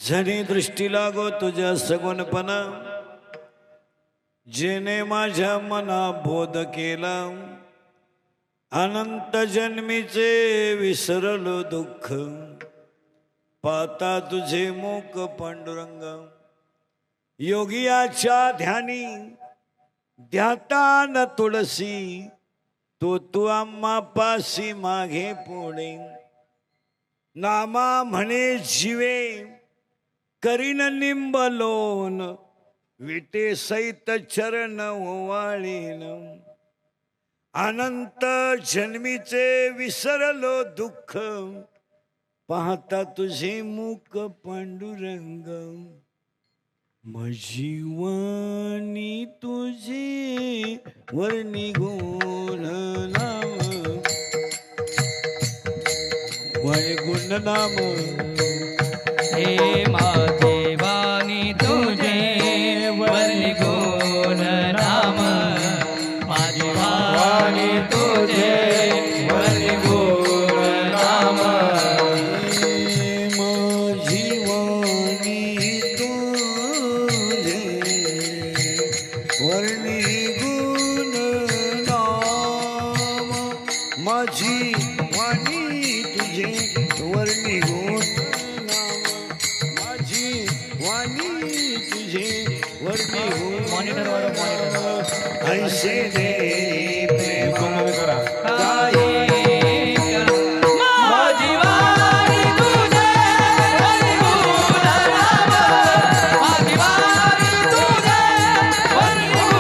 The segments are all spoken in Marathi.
झणी दृष्टी लागो तुझ्या सगुणपणा, जेने माझ्या मना बोध केला, अनंत जन्मीचे विसरलो दुःख, पाता तुझे मुख पांडुरंग. योगियाच्या ध्यानी ध्याता न तुळसी, तू आम्हा पासी मागे पुढे. नामा म्हणे जीवे करीन निंबलोन, विटे सहित चरण ओवाळीन. अनंत जन्मीचे विसरलो दुःख, पाहता तुझे मुख पांडुरंग. माझी वाणी तुझे वर्णी गुण नाम, गुण नाम. हे माझे वाणी तुझे वर्णी गुण नाम, माझी वाणी तुझे वर्णी गुण नाम. माझी वाणी तुझे वर्णी गुण नाम, माझी वाणी तुझे वर्णी गुण नाम, माझी वाणी तुझे वर्णी गुण. मॉनिटर वाला मॉनिटर ऐसे दे प्रेम काही माझी वाणी तुझे वर्णी गुण नाम, माझी वाणी तुझे वर्णी गुण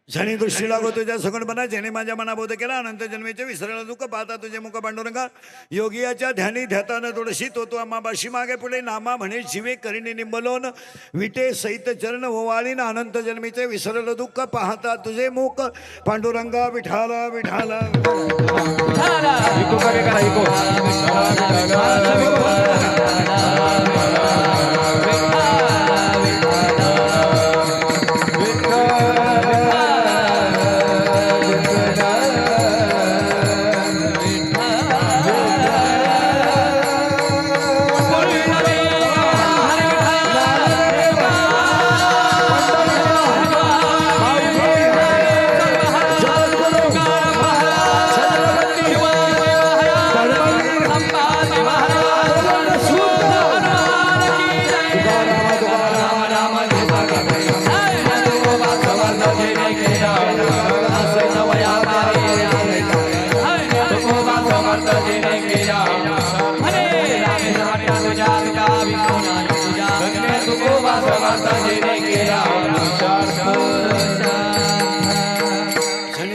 झणी दृष्टी लागो तुझ्या सगुणपणा, जेणे माझ्या मना बोध केला, अनंत जन्मेचे विसरलं दुःख, पाहता तुझे मुख पांडुरंगा. योगियाच्या ध्यानी ध्यातान तुळशी, तो आम्हापाशी मागे पुढे. नामा म्हणे जीवे करीने निंबलोन, विटे सहित चरण ओवाळीन. अनंत जन्मीचे विसरलं दुःख, पाहता तुझे मुख पांडुरंगा. विठाला विठाला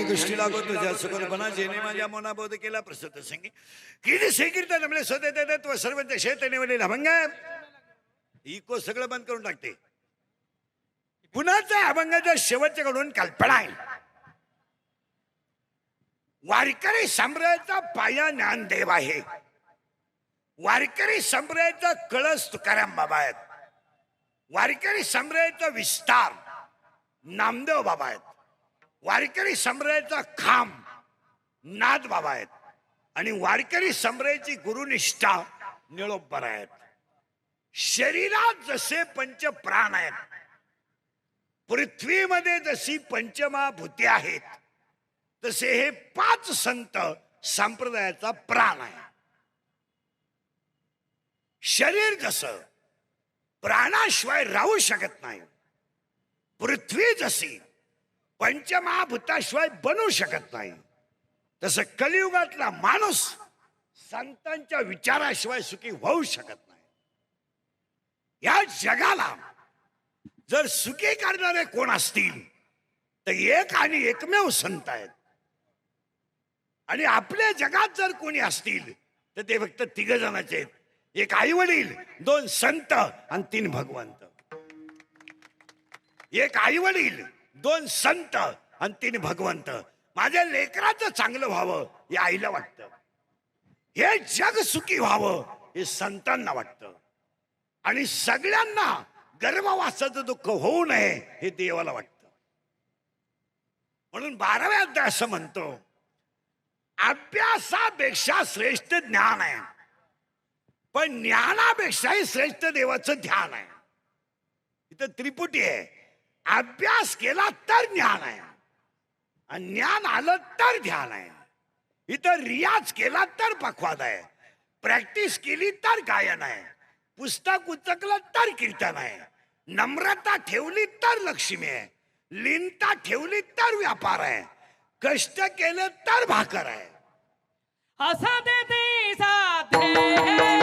दृष्टी लागो तुझ्या सगुणपणा, जेणे माझ्या मना बोध केला. प्रसिद्ध संगी किती सेकीर्त जमले स्वतः देत सर्व शेतने वडील अभंग. इको सगळं बंद करून टाकते. पुन्हाचा अभंगाच्या शेवटच्या कडून कल्पना आहे. वारकरी संप्रदायाचा पाया ज्ञानदेव आहे. वारकरी संप्रदायाचा कळस तुकाराम बाबा आहेत. वारकरी संप्रदायाचा विस्तार नामदेव बाबा आहेत. वारकरी संप्रदायाचा खांब नाथ बाबा आहेत. आणि वारकरी संप्रदायाची गुरुनिष्ठा निळोबर आहेत. शरीरात जसे पंच प्राण आहेत, पृथ्वीमध्ये जशी पंचमहाभूते आहेत, तसे हे 5 संत संप्रदायाचा प्राण आहे. शरीर जसं प्राणाशिवाय राहू शकत नाही, पृथ्वी जशी पंचमहाभूताशिवाय बनू शकत नाही, तसं कलियुगातला माणूस संतांच्या विचाराशिवाय सुखी होऊ शकत नाही. या जगाला जर सुखी करणारे कोण असतील तर एक आणि एकमेव संत आहेत. आणि आपल्या जगात जर कोणी असतील तर ते फक्त 3 जणांचे आहेत. एक आई वडील, 2 संत आणि 3 भगवंत. एक आई वडील, 2 संत आणि 3 भगवंत. माझ्या लेकराचं चांगलं व्हावं हे आईला वाटतं. हे जग सुखी व्हावं हे संतांना वाटतं. आणि सगळ्यांना गर्भवासाचं दुःख होऊ नये हे देवाला वाटतं. म्हणून 12व्या अध्याय असं म्हणतो, अभ्यासापेक्षा श्रेष्ठ ज्ञान आहे, पण ज्ञानापेक्षाही श्रेष्ठ देवाचं ध्यान आहे. इथं त्रिपुटी आहे. अभ्यास केला तर ज्ञान आहे, आणि ज्ञान आलं तर ध्यान आहे. इथं रियाज केला तर पखवाद आहे, प्रॅक्टिस केली तर गायन आहे, पुस्तक उचकलं तर कीर्तन आहे, नम्रता ठेवली तर लक्ष्मी आहे, लीनता ठेवली तर व्यापार आहे, कष्ट केले तर भाकर आहे. असा ते साधे